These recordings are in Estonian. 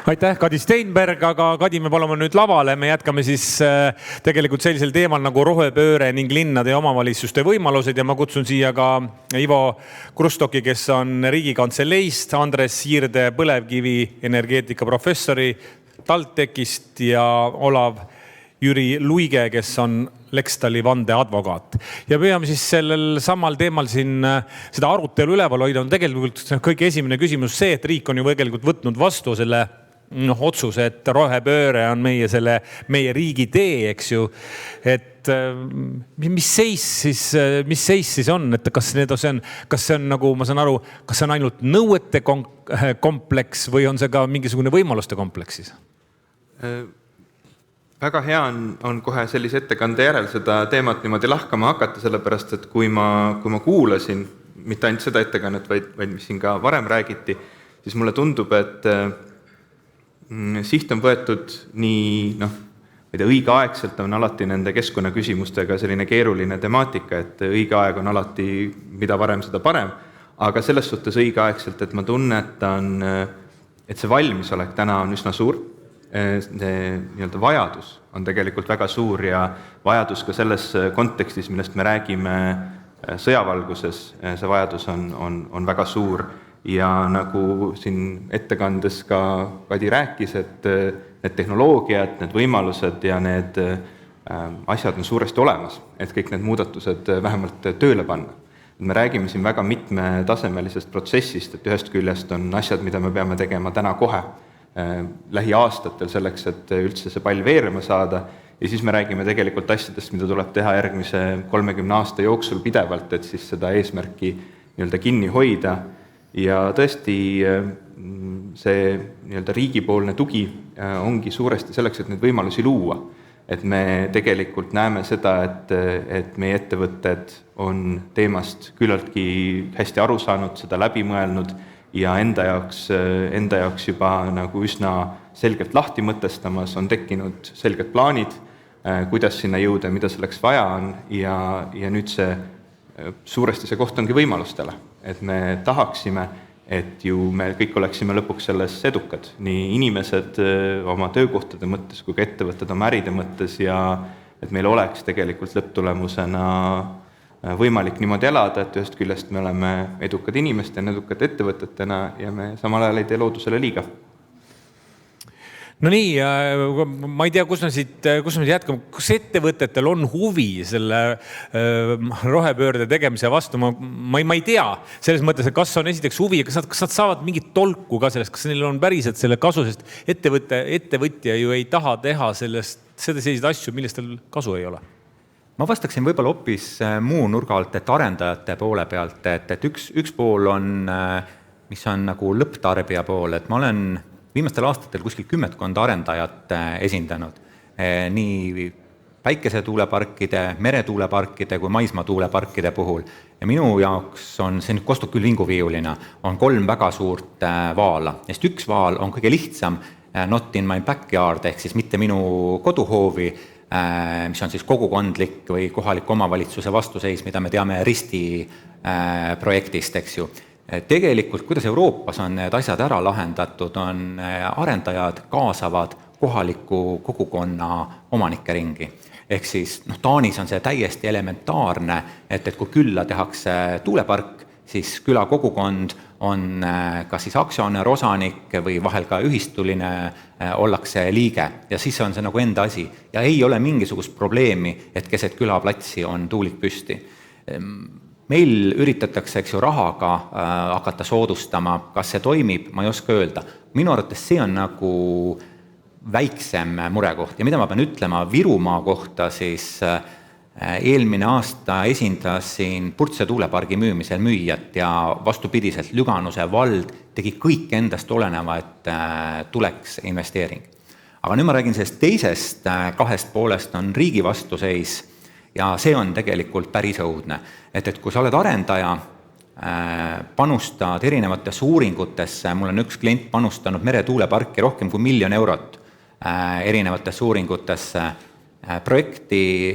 Aitäh, Kadi Steinberg, aga Kadi, me palume nüüd lavale. Me jätkame siis tegelikult sellisel teemal nagu rohepööre ning linnade ja omavalitsuste võimalused ja ma kutsun siia ka Ivo Krustoki, kes on Riigikantseleist, Andres Siirde põlevkivi energeetika professori TalTechist ja Olav Jüri Luige, kes on Lextali vandeadvokaat. Ja püüame siis sellel samal teemal siin seda arutelu üleval hoida. On tegelikult kõige esimene küsimus see, et riik on ju tegelikult võtnud vastu selle otsuse, et rohepööre on meie riigi tee, eks ju. Et mis seis siis on, et kas see on nagu, ma saan aru, kas see on ainult nõuete kompleks või on see ka mingisugune võimaluste kompleks siis? Väga hea on kohe sellise ettekande järel seda teemat niimoodi lahkama hakata, sellepärast, et kui ma kuulasin mitte ainult seda ettekannet, vaid mis siin ka varem räägiti, siis mulle tundub, et siht on võetud nii, õigeaegselt on alati nende keskkonnaküsimustega selline keeruline temaatika, et õige aeg on alati, mida varem, seda parem, aga selles suhtes õigeaegselt, et ma tunnetan, et see valmisolek täna on üsna suur. Vajadus on tegelikult väga suur ja vajadus ka selles kontekstis, millest me räägime sõjavalguses, see vajadus on väga suur ja nagu siin ettekandes ka Kadi rääkis, et need tehnoloogiad, need võimalused ja need asjad on suuresti olemas, et kõik need muudatused vähemalt tööle panna. Me räägime siin väga mitmetasemelisest protsessist, et ühest küljest on asjad, mida me peame tegema täna kohe, lähiaastatel selleks, et üldse see pall veerema saada ja siis me räägime tegelikult asjadest, mida tuleb teha järgmise 30 aasta jooksul pidevalt, et siis seda eesmärki kinni hoida ja tõesti see riigipoolne tugi ongi suuresti selleks, et neid võimalusi luua. Et me tegelikult näeme seda, et meie ettevõtted on teemast küllaltki hästi aru saanud, seda läbi mõelnud ja enda jaoks juba nagu üsna selgelt lahti mõtestamas on tekkinud selged plaanid, kuidas sinna jõuda, mida selleks vaja on ja nüüd suuresti see koht ongi võimalustele. Et me tahaksime, et ju me kõik oleksime lõpuks selles edukad, nii inimesed oma töökohtade mõttes kui ka ettevõtted oma äride mõttes ja et meil oleks tegelikult lõpptulemusena võimalik niimoodi elada, et ühest küljest me oleme edukad inimestena, edukad ettevõtetena ja me samal ajal ei tee loodusele liiga. No nii, ma ei tea, kus me siit jätkame. Kas ettevõtetel on huvi selle rohepöörde tegemise vastu? Ma ei tea selles mõttes, et kas on esiteks huvi, kas nad saavad mingit tolku ka sellest, kas neil on päriselt selle kasu, sest ettevõtja ju ei taha teha selliseid asju, millest tal kasu ei ole. Ma vastaksin võib-olla hoopis muu nurga alt, et arendajate poole pealt, et üks pool on, mis on nagu lõpptarbija pool, et ma olen viimastel aastatel kuskil 10 arendajat esindanud nii päikesetuuleparkide, meretuuleparkide kui maismaatuuleparkide puhul. Ja minu jaoks on, see nüüd kostub küll vinguviiulina, on 3 väga suurt vaala. Sest üks vaal on kõige lihtsam, not in my backyard, ehk siis mitte minu koduhoovi, mis on siis kogukondlik või kohaliku omavalitsuse vastuseis, mida me teame Risti projektist, eks ju. Tegelikult, kuidas Euroopas on need asjad ära lahendatud, on arendajad kaasavad kohaliku kogukonna omanike ringi. Ehk siis Taanis on see täiesti elementaarne, et kui külla tehakse tuulepark, siis küla kogukond on kas siis aktsionär, osanik või vahel ka ühistuline ollakse liige ja siis on see nagu enda asi ja ei ole mingisugust probleemi, et keset külaplatsi on tuulik püsti. Meil üritatakse rahaga hakata soodustama, kas see toimib, ma ei oska öelda. Minu arvates see on nagu väiksem murekoht ja mida ma pean ütlema Virumaa kohta, siis eelmine aasta esindasin Purtse tuulepargi müümisel müüjat ja vastupidiselt Lüganuse vald tegi kõik endast oleneva, et tuleks investeering. Aga nüüd ma räägin sellest teisest 2 poolest on riigi vastuseis ja see on tegelikult päris õudne. Et kui sa oled arendaja, panustad erinevatesse uuringutesse, mul on üks klient panustanud meretuuleparki rohkem kui 1 000 000 eurot erinevatesse uuringutesse. Projekti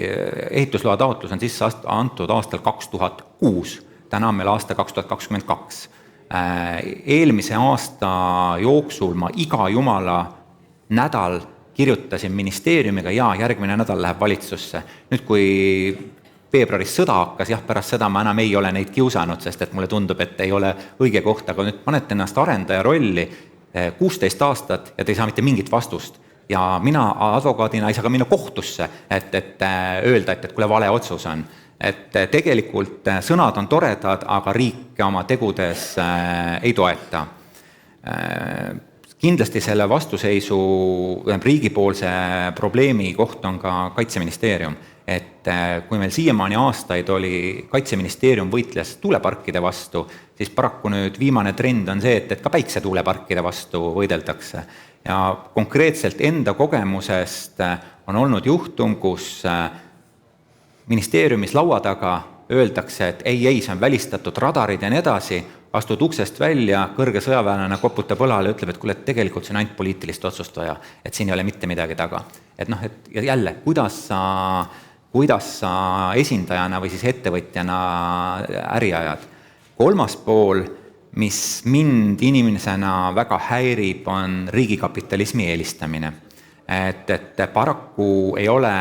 ehitusloa taotlus on sisse antud aastal 2006, täna on meil aasta 2022. Eelmise aasta jooksul ma iga jumala nädal kirjutasin ministeeriumiga ja järgmine nädal läheb valitsusse. Nüüd, kui veebruaris sõda hakkas, pärast seda ma enam ei ole neid kiusanud, sest et mulle tundub, et ei ole õige koht, aga nüüd panete ennast arendaja rolli 16 aastat ja te ei saa mitte mingit vastust. Ja mina advokaadina ei saa ka minna kohtusse, et öelda, et kuule vale otsus on. Et tegelikult sõnad on toredad, aga riik oma tegudes ei toeta. Kindlasti selle vastuseisu riigipoolse probleemi koht on ka Kaitseministeerium. Et kui meil siiamaani aastaid oli Kaitseministeerium võitles tuuleparkide vastu, siis paraku nüüd viimane trend on see, et ka päiksetuuleparkide vastu võideldakse. Ja konkreetselt enda kogemusest on olnud juhtum, kus ministeeriumis laua taga öeldakse, et ei, see on välistatud radarid ja nii edasi, astud uksest välja, kõrge sõjaväelane koputab õlale ja ütleb, et kuule, et tegelikult see on ainult poliitilist otsust vaja, et siin ei ole mitte midagi taga. Et jälle, kuidas sa esindajana või siis ettevõtjana äri ajad. Kolmas pool, mis mind inimesena väga häirib, on riigikapitalismi eelistamine. Et paraku ei ole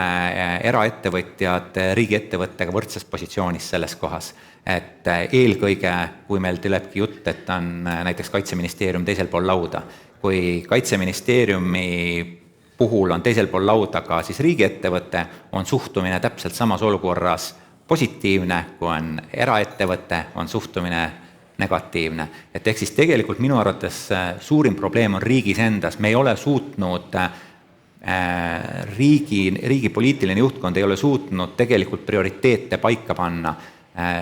eraettevõtjad riigiettevõttega võrdses positsioonis selles kohas. Et eelkõige, kui meil tulebki jutt, et on näiteks Kaitseministeerium teisel pool lauda, kui Kaitseministeeriumi puhul on teisel pool lauda ka siis riigiettevõte, on suhtumine täpselt samas olukorras positiivne, kui on eraettevõte, on suhtumine negatiivne. Et ehk siis tegelikult minu arvates suurim probleem on riigis endas. Me ei ole suutnud riigi poliitiline juhtkond ei ole suutnud tegelikult prioriteete paika panna.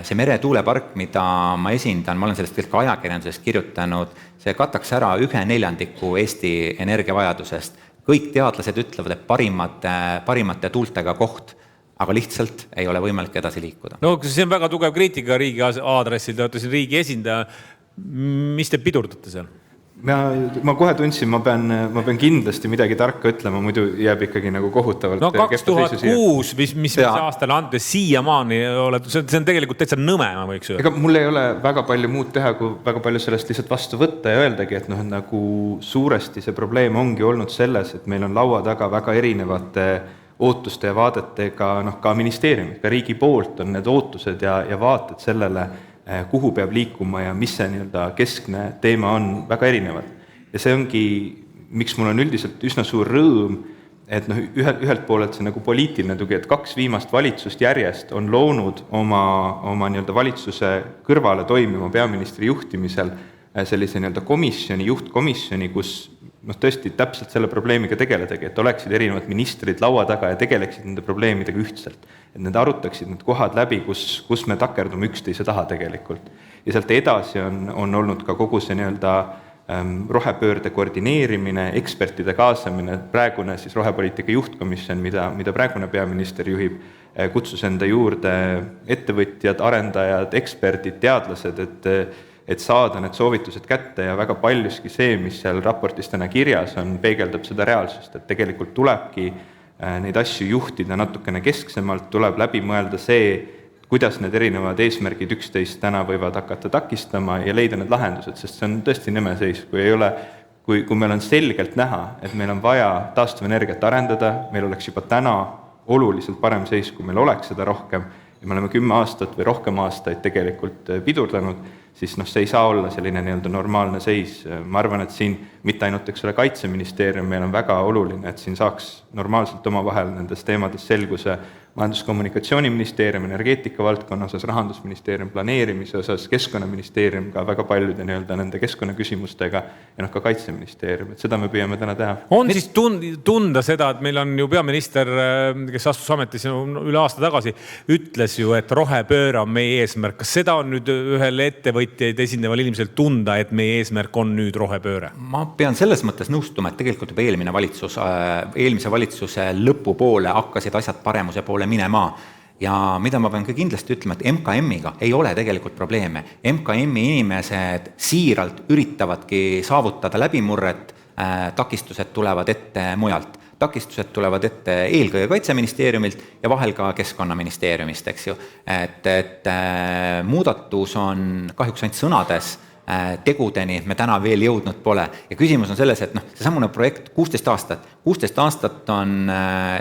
See meretuulepark, mida ma esindan, ma olen sellest veel ka ajakirjanduses kirjutanud, see kataks ära 1/4 Eesti energiavajadusest. Kõik teadlased ütlevad, et parimate tuultega koht, aga lihtsalt ei ole võimalik edasi liikuda. No see on väga tugev kriitika riigi aadressil, te olete siin riigi esindaja. Mis te pidurdate seal? Ma kohe tundsin, ma pean kindlasti midagi tarka ütlema, muidu jääb ikkagi nagu kohutavalt. No 2006, mis aastale andes siiamaani oled, see on tegelikult täitsa nõme, ma võiks öelda. Ega mul ei ole väga palju muud teha, kui väga palju sellest lihtsalt vastu võtta ja öeldagi, et nagu suuresti see probleem ongi olnud selles, et meil on laua taga väga erinevate ootuste ja vaadetega, ka ministeeriumid, ka riigi poolt on need ootused ja vaated sellele, kuhu peab liikuma ja mis see keskne teema on, väga erinevad. Ja see ongi, miks mul on üldiselt üsna suur rõõm, et ühelt poolelt see nagu poliitiline tugi, et 2 viimast valitsust järjest on loonud oma valitsuse kõrvale toimima peaministri juhtimisel sellise komisjoni, juhtkomisjoni, kus tõesti täpselt selle probleemiga tegeledagi, et oleksid erinevad ministrid laua taga ja tegeleksid nende probleemidega ühtselt. Et need arutaksid need kohad läbi, kus me takerdume üksteise taha tegelikult. Ja sealt edasi on olnud ka kogu see rohepöörde koordineerimine, ekspertide kaasamine, praegune siis rohepoliitika juhtkomisjon, mida praegune peaminister juhib, kutsus enda juurde ettevõtjad, arendajad, eksperdid, teadlased, et saada need soovitused kätte ja väga paljuski see, mis seal raportis täna kirjas on, peegeldab seda reaalsust, et tegelikult tulebki neid asju juhtida natukene kesksemalt, tuleb läbi mõelda see, kuidas need erinevad eesmärgid üksteist täna võivad hakata takistama ja leida need lahendused, sest see on tõesti nõme seis, kui meil on selgelt näha, et meil on vaja taastuvenergiat arendada, meil oleks juba täna oluliselt parem seis, kui meil oleks seda rohkem, ja me oleme 10 aastat või rohkem aastaid tegelikult pidurdanud, siis see ei saa olla selline normaalne seis. Ma arvan, et siin mitte ainult Kaitseministeerium, meil on väga oluline, et siin saaks normaalselt oma vahel nendes teemades selguse Majandus-Kommunikatsiooniministeerium, energeetika valdkonna osas, Rahandusministeerium, planeerimise osas, Keskkonnaministeerium ka väga paljude nende keskkonnaküsimustega ja ka Kaitseministeerium, et seda me püüame täna teha. On siis tunda seda, et meil on ju peaminister, kes astus ametis üle aasta tagasi, ütles ju, et rohepööre on meie eesmärk. Kas seda on nüüd ühel ettevõtjaid esindaval ilmselt tunda, et meie eesmärk on nüüd rohepööre? Ma pean selles mõttes nõustuma, et tegelikult juba eelmise valitsuse lõpupoole hakkasid asjad paremuse poole minema. Ja mida ma pean ka kindlasti ütlema, et MKM-iga ei ole tegelikult probleeme. MKM-i inimesed siiralt üritavadki saavutada läbimurret, takistused tulevad ette mujalt. Takistused tulevad ette eelkõige Kaitseministeeriumilt ja vahel ka Keskkonnaministeeriumist, eks ju. Et muudatus on kahjuks ainult sõnades, tegudeni me täna veel jõudnud pole. Ja küsimus on selles, et seesamune projekt 16 aastat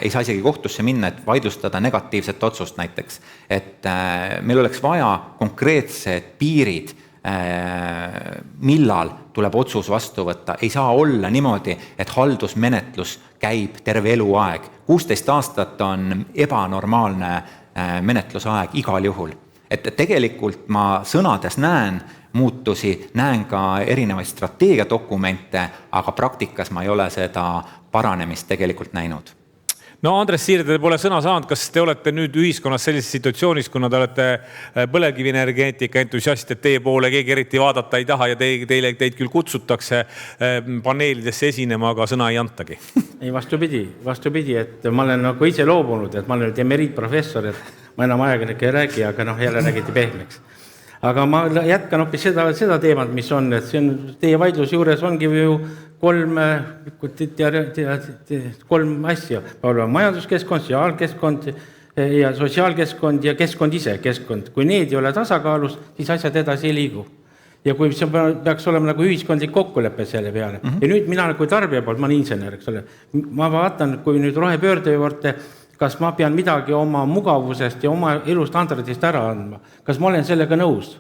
ei saa isegi kohtusse minna, et vaidlustada negatiivset otsust näiteks. Et meil oleks vaja konkreetsed piirid, millal tuleb otsus vastu võtta. Ei saa olla niimoodi, et haldusmenetlus käib terve eluaeg. 16 aastat on ebanormaalne menetlusaeg igal juhul. Et tegelikult ma sõnades näen muutusi, näen ka erinevaid strateegiadokumente, aga praktikas ma ei ole seda paranemist tegelikult näinud. No Andres Siirde, te pole sõna saanud, kas te olete nüüd ühiskonnas sellises situatsioonis, kuna te olete põlevkivienergeetika entusiast, et teie poole keegi eriti vaadata ei taha ja teid küll kutsutakse paneelidesse esinema, aga sõna ei antagi? Ei, vastupidi, et ma olen nagu ise loobunud, et ma olen nüüd emeriitprofessor, et ma enam ajakirjanik ei räägi, aga jälle räägiti pehmeks. Aga ma jätkan hoopis seda teemat, mis on, et see on, teie vaidluse juures ongi ju kolm asja. Majanduskeskkond, sotsiaalkeskkond ja keskkond ise. Kui need ei ole tasakaalus, siis asjad edasi ei liigu. Ja kui see peaks olema nagu ühiskondlik kokkulepe selle peale. Ja nüüd mina kui tarbija poolt, ma olen insener, eks ole. Ma vaatan, kui nüüd rohepöörde juurde, kas ma pean midagi oma mugavusest ja oma elustandardist ära andma. Kas ma olen sellega nõus?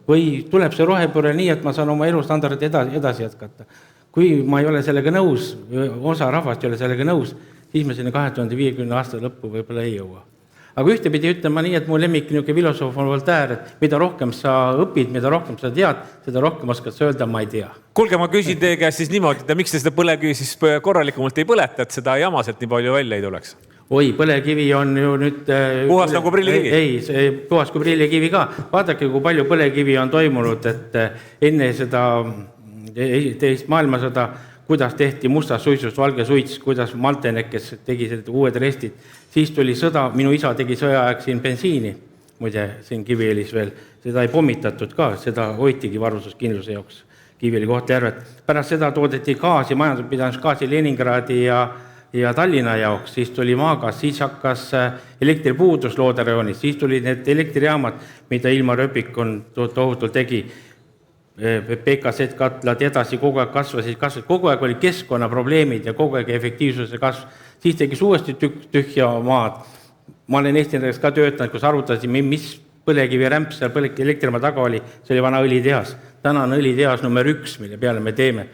Või tuleb see rohepööre nii, et ma saan oma elustandardit edasi jätkata? Kui ma ei ole sellega nõus, osa rahvast ei ole sellega nõus, siis me sinna 2050 aasta lõppu võib-olla ei jõua. Aga ühtepidi ütlen ma nii, et mu lemmik filosoof on Voltaire, et mida rohkem sa õpid, mida rohkem sa tead, seda rohkem oskad sa öelda, ma ei tea. Kuulge, ma küsin teie käest siis niimoodi, et miks te seda põlevkivi siis korralikumalt ei põleta, et seda jamaselt nii palju välja ei tuleks? Oi, põlekivi on ju nüüd... Puhas nagu prillikivi? Ei, puhas kui prillikivi ka. Vaadake, kui palju põlekivi on toimunud, et enne seda teist maailmasõda, kuidas tehti mustas suitsust valge suits, kuidas Maltenek, kes tegi uued restid. Siis tuli sõda, minu isa tegi sõjaaeg siin bensiini, muide siin Kiviõlis veel. Seda ei pommitatud ka, seda hoitigi varustuskindluse jaoks Kiviõli Kohtla-Järvet. Pärast seda toodeti gaasi, majanduspidamus gaasi Leningradi ja Tallinna jaoks, siis tuli maagas, siis hakkas elektripuudus Looderajoonis, siis tuli need elektrijaamad, mida Ilmar Öpik on tohutult tegi, PKZ katlad edasi, kogu aeg kasvasid, kogu aeg oli keskkonnaprobleemid ja kogu aeg efektiivsuse kasv, siis tegis uuesti tühja maad. Ma olen Eesti Energias ka töötanud, kus arvutasin, mis põlekivi rämp seal elektrimaa taga oli, see oli vana õlitehas. Täna on õlitehas number 1, mille peale me teeme.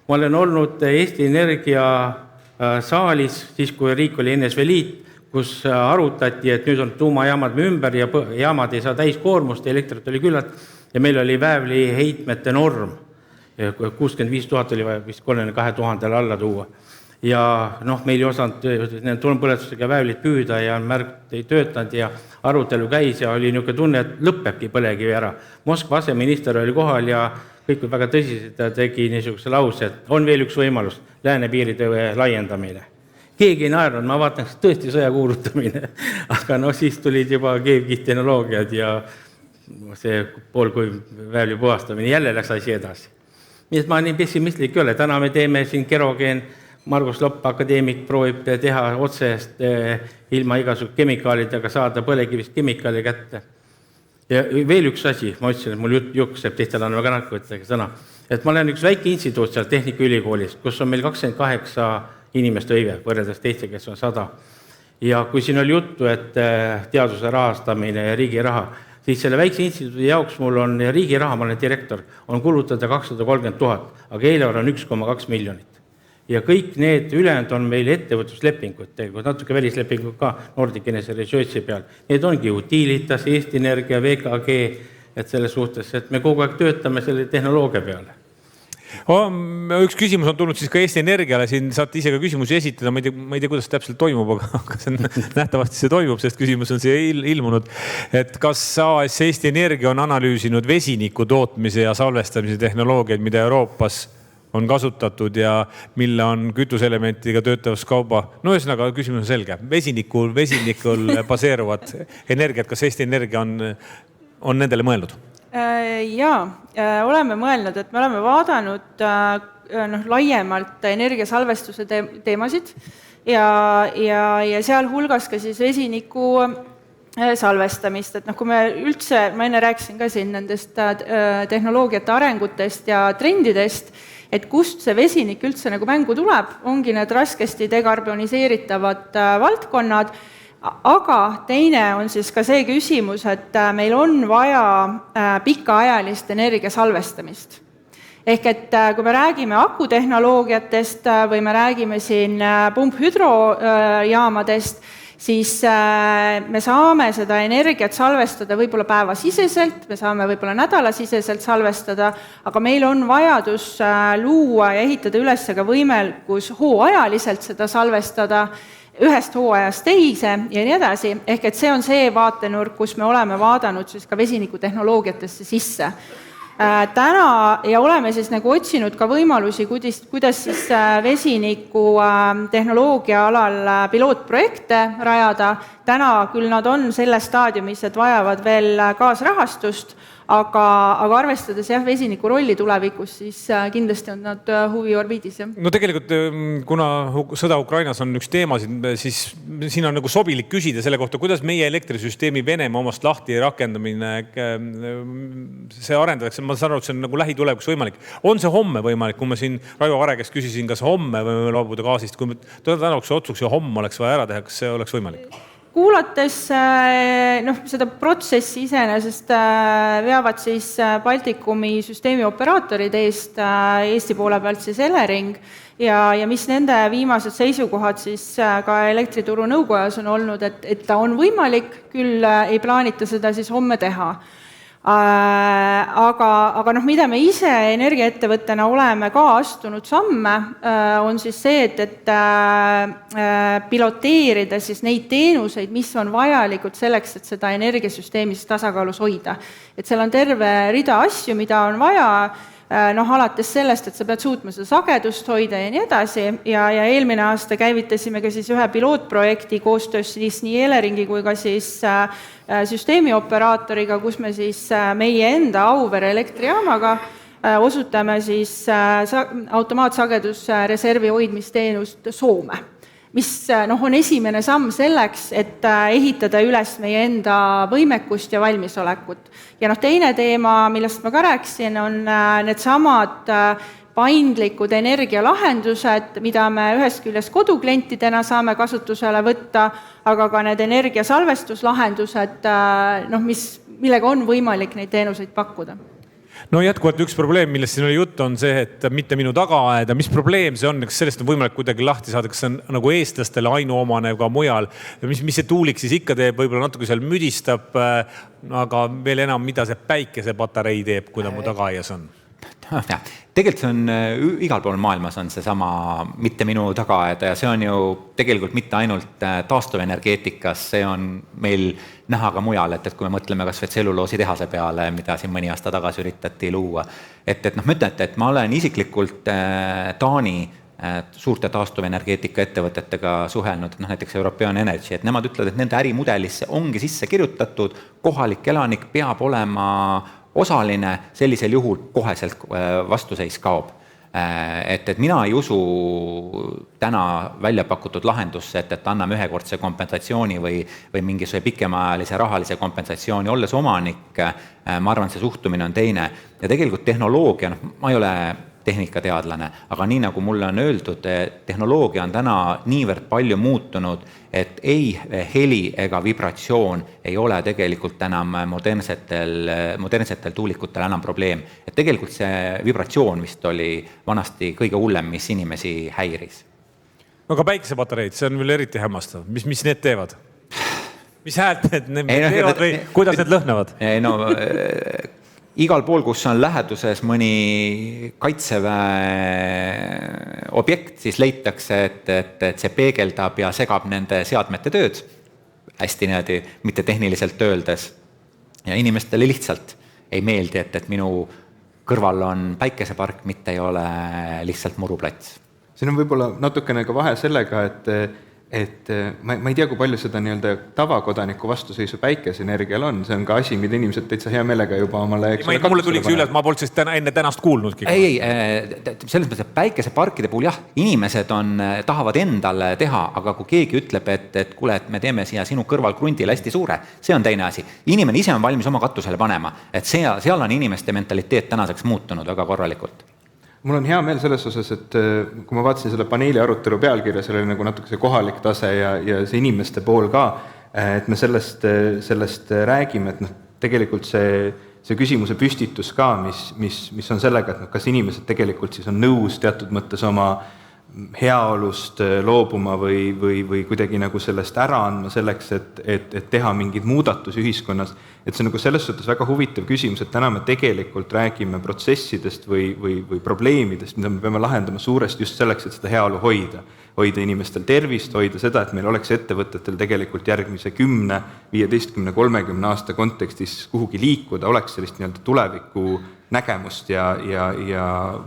Ma olen olnud Eesti Energia saalis, siis kui riik oli NSV Liit, kus arutati, et nüüd on tuumajaamad ümber ja jaamad ei saa täiskoormust, elektrit oli küllalt ja meil oli väävli heitmete norm. 65 000 oli vaja vist 32 000 alla tuua. Ja meil ei osanud tulmpõletusega väävlit püüda ja märk ei töötanud ja arutelu käis ja oli niisugune tunne, et lõppebki põlekivi ära. Moskva aseminister oli kohal ja kõik väga tõsiselt tegi niisuguse lause, et on veel üks võimalus, läänepiiride laiendamine. Keegi ei naernud, ma vaatan, kas tõesti sõja kuulutamine, aga siis tulid juba keevkihttehnoloogiad ja see pool kui väävli puhastamine, jälle läks asi edasi. Nii et ma nii pessimistlik ei ole, täna me teeme siin kerogeen, Margus Lopp, akadeemik, proovib teha otsest ilma igasuguse kemikaalidega saada põlekivist kemikaali kätte. Ja veel üks asi, ma ütlesin, et mul jukseb, teistel on väga nakkuitega sõna, et ma olen üks väike instituut seal Tehnikaülikoolis, kus on meil 28 inimest õive, võrreldes teiste, kes on 100. Ja kui siin oli juttu, et teaduse rahastamine ja riigi raha, siis selle väikse instituudi jaoks mul on riigi raha, ma olen direktor, on kulutada 230 000, aga eelarve on 1,2 miljonit. Ja kõik need ülejäänud on meil ettevõtluslepingud, tegelikult natuke välislepingud ka Nordic Energy Researchi peal. Need ongi Utilitas, Eesti Energia, VKG, et selles suhtes, et me kogu aeg töötame selle tehnoloogia peale. Üks küsimus on tulnud siis ka Eesti Energiale, siin saate ise ka küsimusi esitada, ma ei tea, kuidas täpselt toimub, aga see nähtavasti see toimub, sest küsimus on siia ilmunud, et kas AS Eesti Energia on analüüsinud vesiniku tootmise ja salvestamise tehnoloogiaid, mida Euroopas on kasutatud ja mille on kütuselementiga töötavas kauba. No ühesõnaga, küsimus on selge. Vesinikul baseeruvad energiat, kas Eesti Energia on nendele mõelnud? Jaa, oleme mõelnud, et me oleme vaadanud laiemalt energiasalvestuse teemasid ja seal hulgas ka siis vesiniku salvestamist, et kui me üldse, ma enne rääkisin ka siin nendest tehnoloogiate arengutest ja trendidest, et kust see vesinik üldse nagu mängu tuleb, ongi need raskesti dekarboniseeritavad valdkonnad, aga teine on siis ka see küsimus, et meil on vaja pikaajalist energia salvestamist. Ehk et kui me räägime akutehnoloogiatest või me räägime siin pumphüdrojaamadest, siis me saame seda energiat salvestada võib-olla päevasiseselt, me saame võib-olla nädalasiseselt salvestada, aga meil on vajadus luua ja ehitada üles ka võimekus hooajaliselt seda salvestada, ühest hooajast teise ja nii edasi, ehk et see on see vaatenurk, kus me oleme vaadanud siis ka vesinikutehnoloogiatesse sisse. Täna ja oleme siis nagu otsinud ka võimalusi, kuidas siis vesiniku tehnoloogia alal pilootprojekte rajada. Täna küll nad on selles staadiumis, et vajavad veel kaasrahastust, aga arvestades vesiniku rolli tulevikus, siis kindlasti on nad huvi orbiidis. No tegelikult, kuna sõda Ukrainas on üks teemasid, siis siin on nagu sobilik küsida selle kohta, kuidas meie elektrisüsteemi Venemaa omast lahti rakendamine, see arendatakse, ma saan aru, et see on nagu lähitulevikus võimalik. On see homme võimalik, kui ma siin Raivo Vare käest küsisin, kas homme võime loobuda gaasist, kui tänavaks otsuks ja homme oleks vaja ära teha, kas see oleks võimalik? Kuulates seda protsessi iseenesest veavad siis Baltikumi süsteemi operaatorid eest Eesti poole pealt siis Elering ja mis nende viimased seisukohad siis ka elektrituru nõukojas on olnud, et ta on võimalik, küll ei plaanita seda siis homme teha. Aga mida me ise energiaettevõttena oleme ka astunud samme, on siis see, et piloteerida siis neid teenuseid, mis on vajalikud selleks, et seda energiasüsteemis tasakaalus hoida. Et seal on terve rida asju, mida on vaja, alates sellest, et sa pead suutma seda sagedust hoida ja nii edasi ja eelmine aasta käivitasime ka siis ühe pilootprojekti koostöös siis nii Eleringi kui ka siis süsteemioperaatoriga, kus me siis meie enda Auvere elektrijaamaga osutame siis automaatsagedusreservi hoidmisteenust Soome, mis on esimene samm selleks, et ehitada üles meie enda võimekust ja valmisolekut. Ja teine teema, millest ma ka rääkisin, on needsamad paindlikud energialahendused, mida me ühest küljest koduklientidena saame kasutusele võtta, aga ka need energiasalvestuslahendused, millega on võimalik neid teenuseid pakkuda. No jätkuvalt üks probleem, millest siin oli jutt, on see, et mitte minu tagaaeda. Mis probleem see on? Kas sellest on võimalik kuidagi lahti saada? Kas see on nagu eestlastele ainuomane ka mujal? Mis see tuulik siis ikka teeb? Võib-olla natuke seal müdistab, aga veel enam, mida see päikesepatarei teeb, kui ta mu tagaaias on? Tegelikult see on igal pool maailmas on see sama mitte minu tagaaeda ja see on ju tegelikult mitte ainult taastuvenergeetikas, see on meil näha ka mujal, et kui me mõtleme kas või tselluloositehase peale, mida siin mõni aasta tagasi üritati luua. Ma ütlen, et ma olen isiklikult Taani suurte taastuvenergeetika ettevõtetega suhelnud, näiteks European Energy, et nemad ütlevad, et nende ärimudelisse ongi sisse kirjutatud, kohalik elanik peab olema osaline, sellisel juhul koheselt vastuseis kaob. Et mina ei usu täna välja pakutud lahendusse, et anname ühekordse kompensatsiooni või mingisuguse pikemaajalise rahalise kompensatsiooni. Olles omanik, ma arvan, see suhtumine on teine. Ja tegelikult tehnoloogia, ma ei ole tehnikateadlane, aga nii nagu mulle on öeldud, tehnoloogia on täna niivõrd palju muutunud, et ei heli ega vibratsioon ei ole tegelikult enam modernsetel tuulikutel enam probleem. Et tegelikult see vibratsioon vist oli vanasti kõige hullem, mis inimesi häiris. No aga päikesepatareid, see on veel eriti hämmastav. Mis need teevad? Mis häält need teevad või kuidas need lõhnavad? Igal pool, kus on läheduses mõni kaitseväe objekt, siis leitakse, et see peegeldab ja segab nende seadmete tööd. Hästi niimoodi, mitte tehniliselt öeldes. Ja inimestele lihtsalt ei meeldi, et minu kõrval on päikesepark, mitte ei ole lihtsalt muruplats. Siin on võib-olla natukene ka vahe sellega, et ma ei tea, kui palju seda nii-öelda tavakodaniku vastuseisu päikeseenergial on, see on ka asi, mida inimesed täitsa hea meelega juba omale mulle tuliks üle, et ma polnud siis enne tänast kuulnudki. Ei, selles mõttes, et päikeseparkide puhul jah, inimesed tahavad endale teha, aga kui keegi ütleb, et kuule, et me teeme siia sinu kõrval krundile hästi suure, see on teine asi. Inimene ise on valmis oma katusele panema, et seal on inimeste mentaliteet tänaseks muutunud väga korralikult. Mul on hea meel selles osas, et kui ma vaatasin selle paneeli arutelu pealkirja, see oli nagu natuke see kohalik tase ja see inimeste pool ka, et me sellest räägime, et tegelikult see küsimuse püstitus ka, mis on sellega, et kas inimesed tegelikult siis on nõus teatud mõttes oma heaolust loobuma või kuidagi nagu sellest ära andma selleks, et teha mingeid muudatusi ühiskonnas. Et see on nagu selles suhtes väga huvitav küsimus, et täna me tegelikult räägime protsessidest või probleemidest, mida me peame lahendama suuresti just selleks, et seda heaolu hoida. Hoida inimestel tervist, hoida seda, et meil oleks ettevõtetel tegelikult järgmise 10, 15, 30 aasta kontekstis kuhugi liikuda, oleks sellist nii-öelda tuleviku nägemust ja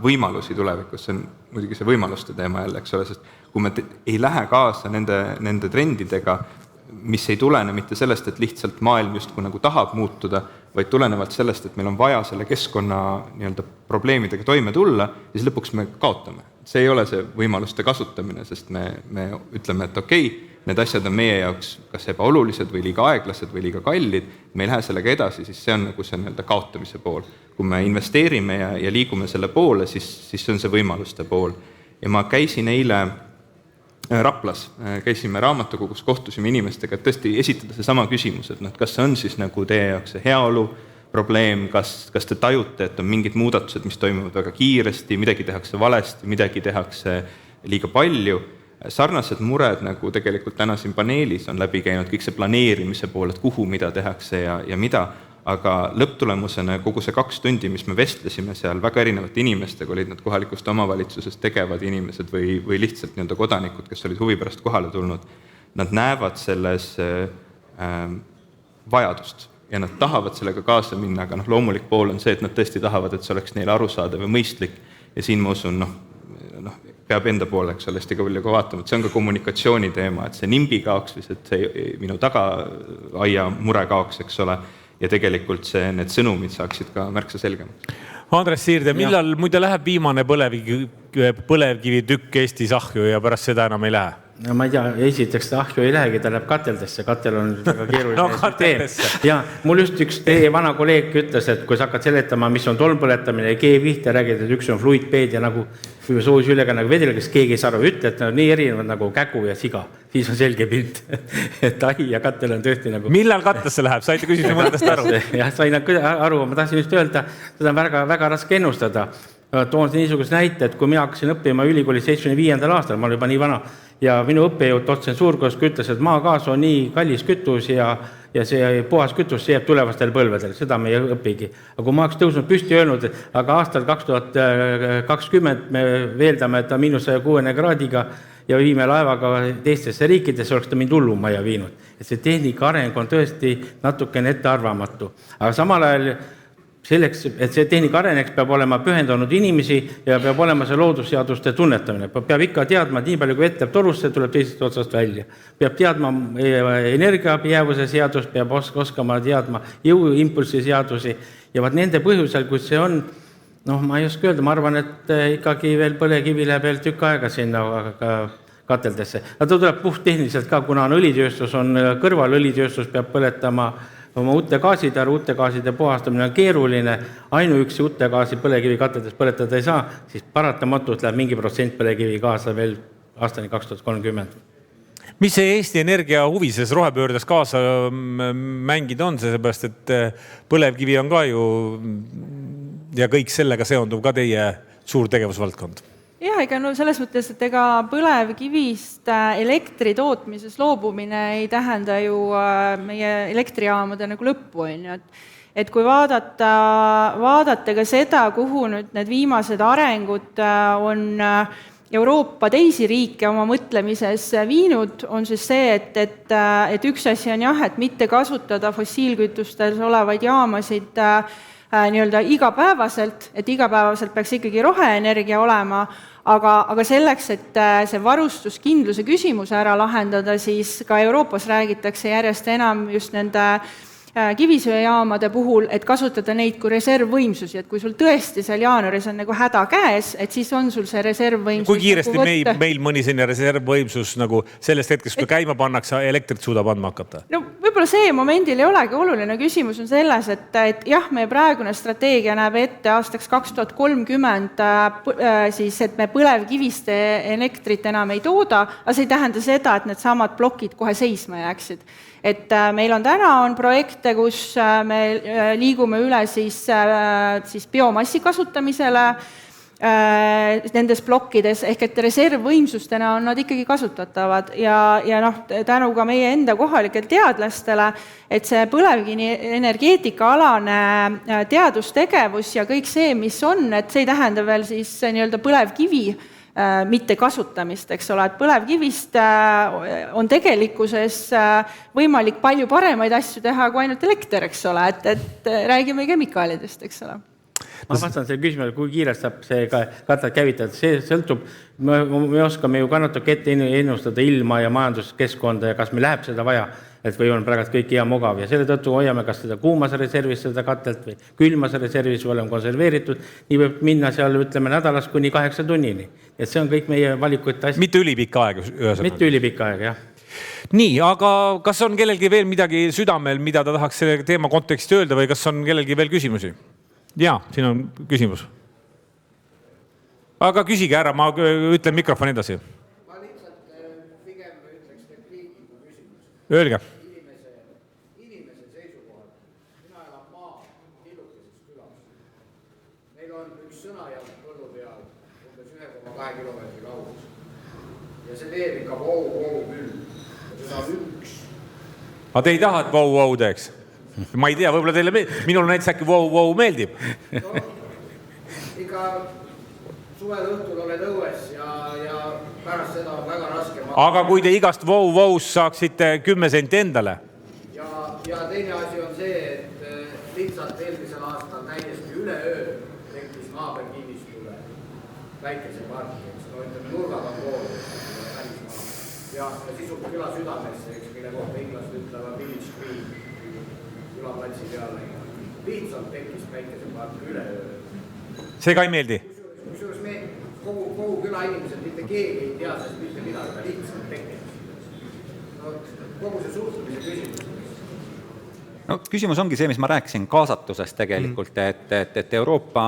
võimalusi tulevikus. See on muidugi see võimaluste teema jälle, eks ole, sest kui me ei lähe kaasa nende trendidega, mis ei tulene mitte sellest, et lihtsalt maailm just nagu tahab muutuda, vaid tulenevalt sellest, et meil on vaja selle keskkonna nii-öelda probleemidega toime tulla, siis lõpuks me kaotame. See ei ole see võimaluste kasutamine, sest me ütleme, et okei, need asjad on meie jaoks kas ebaolulised või liiga aeglased või liiga kallid, me ei lähe sellega edasi, siis see on nagu see nii-öelda kaotamise pool. Kui me investeerime ja liigume selle poole, siis see on see võimaluste pool. Ja ma käisin eile Raplas, käisime raamatukogus, kohtusime inimestega, et tõesti esitada see sama küsimus, et kas see on siis nagu teie jaoks see heaolu probleem, kas te tajute, et on mingid muudatused, mis toimuvad väga kiiresti, midagi tehakse valesti, midagi tehakse liiga palju. Sarnased mured, nagu tegelikult täna siin paneelis on läbi käinud kõik see planeerimise pool, et kuhu mida tehakse ja mida, aga lõpptulemusena kogu see 2 tundi, mis me vestlesime seal väga erinevate inimestega, olid nad kohalikust omavalitsusest tegevad inimesed või lihtsalt nii-öelda kodanikud, kes olid huvi pärast kohale tulnud, nad näevad selles vajadust ja nad tahavad sellega kaasa minna, aga loomulik pool on see, et nad tõesti tahavad, et see oleks neile arusaadav ja mõistlik ja siin ma usun, peab enda poole, eks ole, hästi palju ka vaatama, et see on ka kommunikatsiooni teema, et see nimbi kaoks või see minu tagaaia mure kaoks, eks ole, ja tegelikult need sõnumid saaksid ka märksa selgemaks. Andres Siirde, millal muide läheb viimane põlevkivi tükk Eestis ahju ja pärast seda enam ei lähe? No ma ei tea, esiteks ahju ei lähegi, ta läheb kateldesse, katel on väga keeruline kateldesse. Ja mul just üks teie vana kolleeg ütles, et kui sa hakkad seletama, mis on tolmpõletamine ja G-vihte räägid, et üks on fluidpeed ja nagu soojusülega nagu vedel, kes keegi ei saa aru, ütle, et nii erinevad nagu kägu ja siga. Siis on selge pilt, et ahi ja katel on tõesti nagu... Millal kattesse läheb? Saite küsida mõttest aru? Jah, sain aru, ma tahtsin just öelda, seda on väga raske ennustada. Toon niisugust näite, et kui mina hakkasin õppima ülikooli 75. aastal, ma olen juba nii vana, ja minu õppejõud Tsensuurkosk ütles, et maagaas on nii kallis kütus ja see puhas kütus jääb tulevastel põlvedel, seda me ei õpigi. Aga kui ma oleks tõusnud püsti öelnud, aga aastal 2020 me veeldame, et ta -160 kraadiga ja viime laevaga teistesse riikidesse, oleks ta mind hullumaja viinud. Et see tehnika areng on tõesti natukene ettearvamatu. Aga samal ajal selleks, et see tehnika areneks, peab olema pühendunud inimesi ja peab olema see loodusseaduste tunnetamine. Peab ikka teadma, et nii palju kui vett jääb torusse, tuleb teisest otsast välja. Peab teadma energiajäävuse seadust, peab oskama teadma jõuimpulsi seadusi ja vaat nende põhjusel, kus see on, ma ei oska öelda, ma arvan, et ikkagi veel põlekivi läheb veel tükk aega sinna kateldesse. Ta tuleb puhttehniliselt ka, kuna on õlitööstus, on kõrval õlitööstus, peab põletama oma uute gaaside, uute gaaside puhastamine on keeruline, ainuüksi uute gaasi põlekivi kateldes põletada ei saa, siis paratamatult läheb mingi protsent põlekivi kaasa veel aastani 2030. Mis see Eesti Energia huvises rohepöördes kaasa mängida on, seepärast, et põlevkivi on ka ju ja kõik sellega seonduv ka teie suur tegevusvaldkond? Jah, ega selles mõttes, et ega põlevkivist elektri tootmises loobumine ei tähenda ju meie elektrijaamade nagu lõppu. Et kui vaadata ka seda, kuhu nüüd need viimased arengud on Euroopa teisi riike oma mõtlemises viinud, on siis see, et üks asi on jah, et mitte kasutada fossiilkütustes olevaid jaamasid nii-öelda igapäevaselt, et igapäevaselt peaks ikkagi roheenergia olema, aga selleks, et see varustuskindluse küsimuse ära lahendada, siis ka Euroopas räägitakse järjest enam just nende kivisöejaamade puhul, et kasutada neid kui reservvõimsusi, et kui sul tõesti seal jaanuaris on nagu häda käes, et siis on sul see reservvõimsus. Kui kiiresti meil mõni selline reservvõimsus nagu sellest hetkest, kui käima pannakse, elektrit suudab andma hakata? No võib-olla see momendil ei olegi oluline, küsimus on selles, et jah, meie praegune strateegia näeb ette aastaks 2030 siis, et me põlevkivist elektrit enam ei tooda, aga see ei tähenda seda, et need samad plokid kohe seisma jääksid. Et meil on projekte, kus me liigume üle siis biomassi kasutamisele nendes plokkides, ehk et reservvõimsustena on nad ikkagi kasutatavad ja tänu ka meie enda kohalikele teadlastele, et see põlevkivi energeetikaalane teadustegevus ja kõik see, mis on, et see ei tähenda veel siis nii-öelda põlevkivi mitte kasutamist, eks ole, et põlevkivist on tegelikkuses võimalik palju paremaid asju teha kui ainult elekter, eks ole, et räägime kemikaalidest, eks ole. Ma vastan selle küsimusele, kui kiiresti saab see katlat käivitada, see sõltub, me oskame ju kannatuke ette ennustada ilma ja majanduskeskkonda ja kas me läheb seda vaja, et või on praegu kõik hea mugav ja selle tõttu hoiame kas seda kuumas reservis seda katelt või külmas reservis või oleme konserveeritud, nii võib minna seal, ütleme, nädalas kuni 8 tunnini. Et see on kõik meie valikute asjad. Mitte ülipikka aeg. Mitte ülipikka aeg, jah. Nii, aga kas on kellelgi veel midagi südamel, mida ta tahaks selle teema konteksti öelda või kas on kellelgi veel küsimusi? Jaa, siin on küsimus. Aga küsige ära, ma ütlen mikrofoni edasi. Ma lihtsalt pigem ütleks repliigiga küsimus. Öelge. Inimese seisukohal. Mina elan maa tillukeses külas. Meil on üks sõnajalg põllu peal, umbes 1,2 kilomeetri kaugus. Ja see teeb ikka vau küll. Ja seda on üks. Aga te ei taha, et vau teeks? Ma ei tea, võib-olla teile minul näiteks äkki vau meeldib. No, ikka suvel õhtul oled õues ja pärast seda on väga raske. Aga kui te igast vau-vaust saaksite 10 senti endale? Ja teine asi on see, et lihtsalt eelmisel aastal täiesti üleöö tekkis maa peal kinnistule päikeseparkiks, no ütleme nurgaga koolus ja sisub küla südamesse, mille kohta inglased ütlevad village green. Platsi peale. Lihtsalt tekkis päikesepark üleöö. See ka ei meeldi? Kusjuures me kogu küla inimesed mitte keegi ei tea sest mitte midagi, ta lihtsalt tekkis. No, kogu see suhtumise küsimus. No, küsimus ongi see, mis ma rääkisin kaasatusest tegelikult, et Euroopa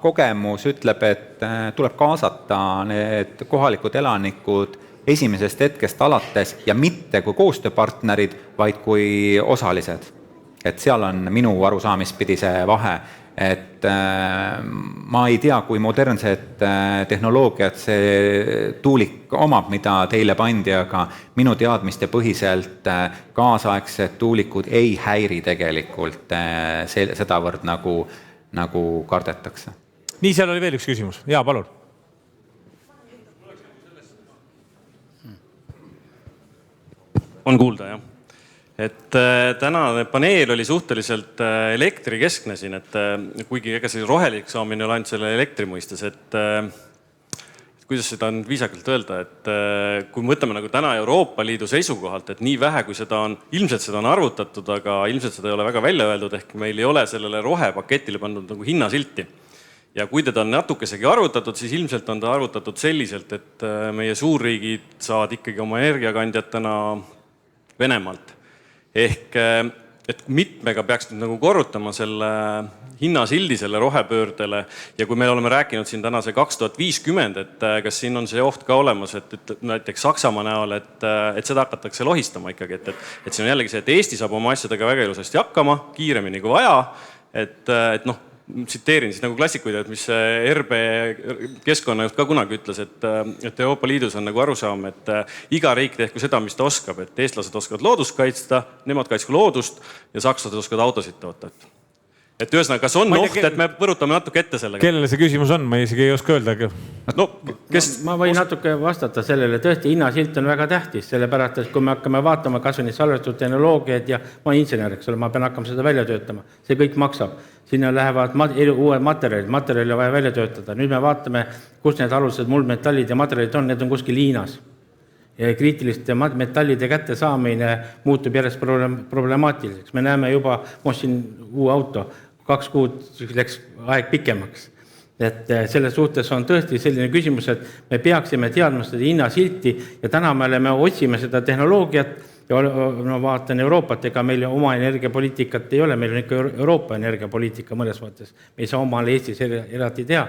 kogemus ütleb, et tuleb kaasata need kohalikud elanikud esimesest hetkest alates ja mitte kui koostööpartnerid, vaid kui osalised. Et seal on minu arusaamispidi see vahe, et ma ei tea, kui modernset tehnoloogiat see tuulik omab, mida teile pandi, aga minu teadmiste põhiselt kaasaegsed tuulikud ei häiri tegelikult sedavõrd nagu kardetakse. Nii, seal oli veel üks küsimus. Jaa, palun. On kuulda, jah. Et tänane paneel oli suhteliselt elektrikeskne siin, et kuigi ega see rohelik saamine ei ole ainult selle elektri mõistes, et kuidas seda on viisakalt öelda, et kui me võtame nagu täna Euroopa Liidu seisukohalt, et nii vähe, kui seda on, ilmselt seda on arvutatud, aga ilmselt seda ei ole väga välja öeldud, ehk meil ei ole sellele rohepaketile pandud nagu hinnasilti. Ja kui teda on natukesegi arvutatud, siis ilmselt on ta arvutatud selliselt, et meie suurriigid saavad ikkagi oma energiakandjatena Venemaalt. Ehk, et mitmega peaks nüüd nagu korrutama selle hinnasildi selle rohepöördele ja kui me oleme rääkinud siin täna see 2050, et kas siin on see oht ka olemas, et näiteks Saksamaa näol, et seda hakatakse lohistama ikkagi, et siin on jällegi see, et Eesti saab oma asjadega väga ilusasti hakkama, kiiremini kui vaja, et noh, tsiteerin siis nagu klassikuid, et mis RB keskkonnajuht ka kunagi ütles, et Euroopa Liidus on nagu arusaam, et iga riik tehku seda, mis ta oskab, et eestlased oskavad loodust kaitsta, nemad kaitsku loodust ja sakslased oskavad autosid toota. et ühesõnaga, kas on Ma ei oht, tea, et me põrutame natuke ette sellega? Kellele see küsimus on, ma isegi ei oska öelda. No, kes... Ma võin natuke vastata sellele, tõesti hinnasilt on väga tähtis, sellepärast, et kui me hakkame vaatama kas või neid salvestatud tehnoloogiaid ja ma olen insener, eks ole, ma pean hakkama seda välja töötama, see kõik maksab. Sinna lähevad uued materjalid on vaja välja töötada. Nüüd me vaatame, kus need alused muldmetallid ja materjalid on, need on kuskil Hiinas. Ja kriitiliste metallide kätte saamine muutub järjest problemaatiliseks. Me näeme juba, ma ostsin uue auto, 2 kuud läks aeg pikemaks. Et selles suhtes on tõesti selline küsimus, et me peaksime teadma seda hinnasilti ja täna me otsime seda tehnoloogiat ja no, vaatan Euroopat, ega meil oma energiapoliitikat ei ole, meil on ikka Euroopa energiapoliitika mõnes mõttes. Me ei saa omal Eestis eraldi teha.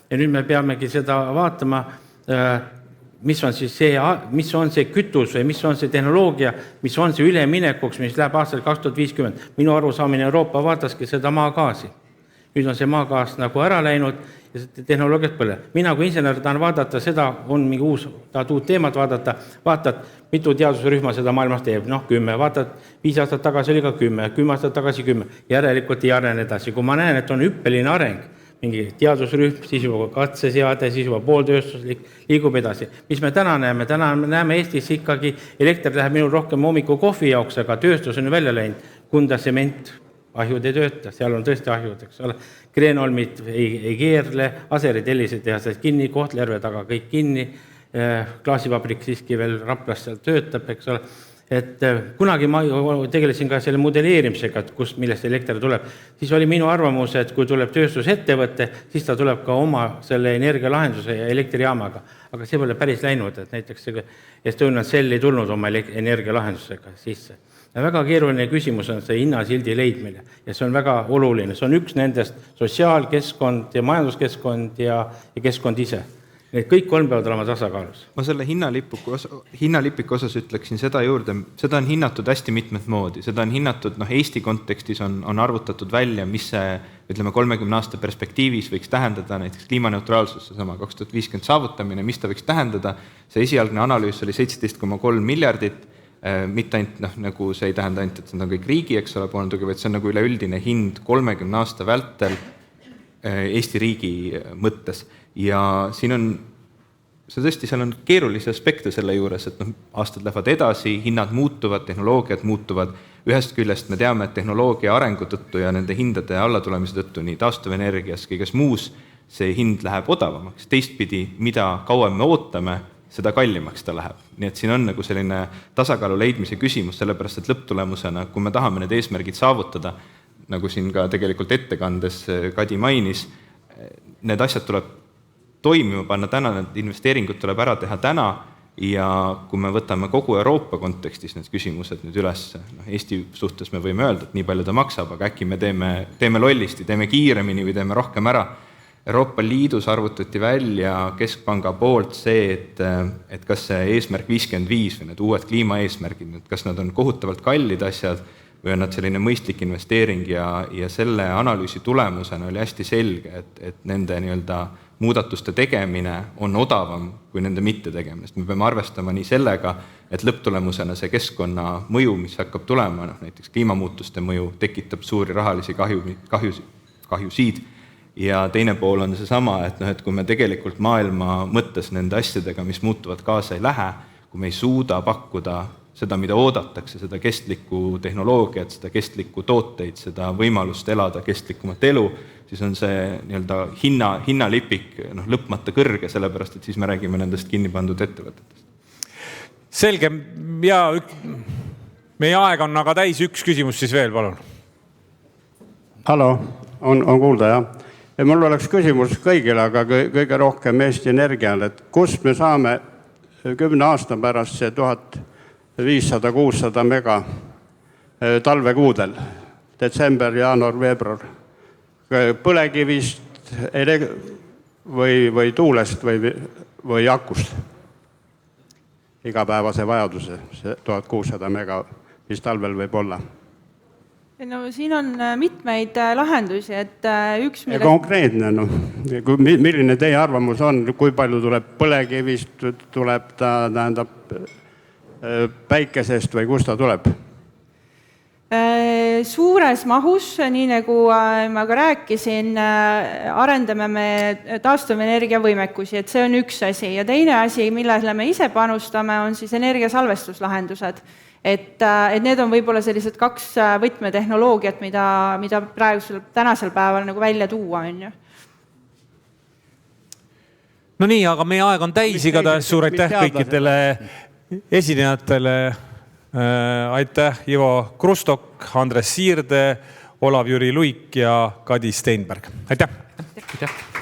Ja nüüd me peamegi seda vaatama, mis on see kütus või mis on see tehnoloogia, mis on see üleminekuks, mis läheb aastal 2050. Minu arusaamine Euroopa vaataski seda maagaasi. Nüüd on see maagaas nagu ära läinud ja see tehnoloogiat põle. Mina kui insener tahan vaadata, seda on mingi tahad uut teemat vaatad, mitu teadusrühma seda maailmas teeb, 10, vaatad, 5 aastat tagasi oli ka 10 aastat tagasi 10, järelikult ei arene edasi. Kui ma näen, et on hüppeline areng, mingi teadusrühm, siis juba katseseade, siis juba pooltööstuslik, liigub edasi. Mis me täna näeme? Täna me näeme Eestis ikkagi, elekter läheb minul rohkem hommiku kohvi jaoks, aga tööstus on välja läinud, Kunda sement, ahjud ei tööta, seal on tõesti ahjud, eks ole. Kreenolmid ei keerle, Aseri tellised tehased kinni, Kohtla-Järve taga kõik kinni, klaasivabrik siiski veel Raplas seal töötab, eks ole. Et kunagi ma tegelesin ka selle modelleerimisega, millest elekter tuleb. Siis oli minu arvamus, et kui tuleb tööstusettevõte, siis ta tuleb ka oma selle energialahenduse ja elektrijaamaga. Aga see pole päris läinud, et näiteks Estonian Cell ei tulnud oma energialahendusega sisse. Ja väga keeruline küsimus on see hinnasildi leidmine ja see on väga oluline. See on üks nendest sotsiaalkeskkond ja majanduskeskkond ja keskkond ise. Need kõik 3 peavad olema tasakaalus. Ma selle hinnalipiku osas ütleksin seda juurde, seda on hinnatud hästi mitmed moodi. Seda on hinnatud, Eesti kontekstis on arvutatud välja, mis see, ütleme, 30 aasta perspektiivis võiks tähendada, näiteks kliimaneutraalsus, sama 2050 saavutamine, mis ta võiks tähendada. See esialgne analüüs oli 17,3 miljardit, mitte ainult, nagu see ei tähenda ainult, et see on kõik riigi, eks ole, poolne tugi, vaid see on nagu üleüldine hind 30 aasta vältel Eesti riigi mõttes. Ja siin on, see tõesti, seal on keerulisi aspekte selle juures, et aastad lähevad edasi, hinnad muutuvad, tehnoloogiad muutuvad. Ühest küljest me teame, et tehnoloogia arengu tõttu ja nende hindade allatulemise tõttu nii taastuvenergias, kõiges muus, see hind läheb odavamaks. Teistpidi, mida kauem me ootame, seda kallimaks ta läheb. Nii et siin on nagu selline tasakaalu leidmise küsimus, sellepärast et lõpptulemusena, kui me tahame need eesmärgid saavutada, nagu siin ka tegelikult ettekandes Kadi mainis, need asjad tuleb toimima panna täna, need investeeringud tuleb ära teha täna ja kui me võtame kogu Euroopa kontekstis need küsimused nüüd üles, Eesti suhtes me võime öelda, et nii palju ta maksab, aga äkki me teeme lollisti, teeme kiiremini või teeme rohkem ära. Euroopa Liidus arvutati välja Keskpanga poolt see, et kas see eesmärk 55 või need uued kliimaeesmärgid, kas nad on kohutavalt kallid asjad või on nad selline mõistlik investeering ja selle analüüsi tulemusena oli hästi selge, et nende nii-öelda muudatuste tegemine on odavam kui nende mitte tegemine. Me peame arvestama nii sellega, et lõpptulemusena see keskkonna mõju, mis hakkab tulema, näiteks kliimamuutuste mõju, tekitab suuri rahalisi kahjusid. Ja teine pool on seesama, et kui me tegelikult maailma mõttes nende asjadega, mis muutuvad kaasa ei lähe, kui me ei suuda pakkuda seda, mida oodatakse, seda kestlikku tehnoloogiat, seda kestlikku tooteid, seda võimalust elada kestlikumat elu, siis on see nii-öelda hinnalipik lõpmata kõrge, sellepärast, et siis me räägime nendest kinnipandud ettevõtetest. Selge, ja meie aeg on aga täis, üks küsimus siis veel, palun. Hallo, on kuulda, jah? Ja mul oleks küsimus kõigile, aga kõige rohkem Eesti Energiale, et kust me saame 10 aasta pärast see 1500-600 mega talvekuudel, detsember, jaanuar, veebruar, põlekivist või tuulest või akust igapäevase vajaduse, see 1600 mega, mis talvel võib olla. No siin on mitmeid lahendusi, et üks millest... Konkreetne, milline teie arvamus on, kui palju tuleb põlekivist, tuleb ta tähendab päikesest või kust ta tuleb? Suures mahus, nii nagu ma ka rääkisin, arendame me taastuvenergia võimekusi, et see on üks asi. Ja teine asi, millele me ise panustame, on siis energiasalvestuslahendused. Et need on võib-olla sellised 2 võtmetehnoloogiat, mida tänasel päeval nagu välja tuua, on ju. No nii, aga meie aeg on täis, igatahes suur aitäh kõikidele esinejatele. Aitäh Ivo Krustok, Andres Siirde, Olav-Jüri Luik ja Kadi Steinberg. Aitäh! Aitäh!